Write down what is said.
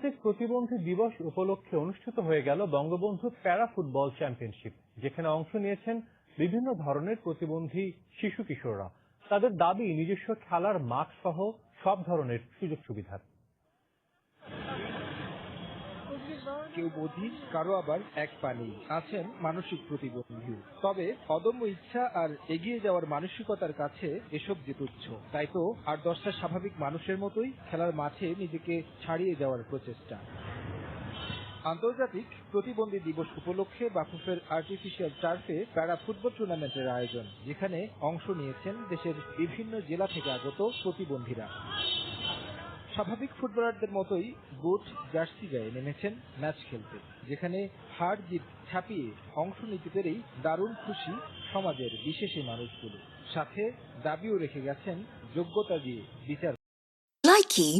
আন্তর্জাতিক প্রতিবন্ধী দিবস উপলক্ষে অনুষ্ঠিত হয়ে গেল বঙ্গবন্ধু প্যারা ফুটবল চ্যাম্পিয়নশিপ, যেখানে অংশ নিয়েছেন বিভিন্ন ধরনের প্রতিবন্ধী শিশু কিশোররা। তাদের দাবি নিজস্ব খেলার মাঠ সহ সব ধরনের সুযোগ সুবিধার। কেউ বধির, কারো আবার এক পানি, আছেন মানসিক প্রতিবন্ধী। তবে অদম্য ইচ্ছা আর এগিয়ে যাওয়ার মানসিকতার কাছে এসব যে তুচ্ছ। তাই তো ৮-১০টা স্বাভাবিক মানুষের মতোই খেলার মাঠে নিজেকে ছাড়িয়ে যাওয়ার প্রচেষ্টা। আন্তর্জাতিক প্রতিবন্ধী দিবস উপলক্ষে বাফুফের আর্টিফিশিয়াল টার্ফে প্যারা ফুটবল টুর্নামেন্টের আয়োজন, যেখানে অংশ নিয়েছেন দেশের বিভিন্ন জেলা থেকে আগত প্রতিবন্ধীরা। স্বাভাবিক ফুটবলারদের মতোই বুট, জার্সি গায়ে নেমেছেন ম্যাচ খেলতে, যেখানে হার জিত ছাপিয়ে অংশ নিতে পেরেই দারুণ খুশি সমাজের বিশেষ এই মানুষগুলো। সাথে দাবিও রেখে গেছেন যোগ্যতা দিয়ে বিচার। Likey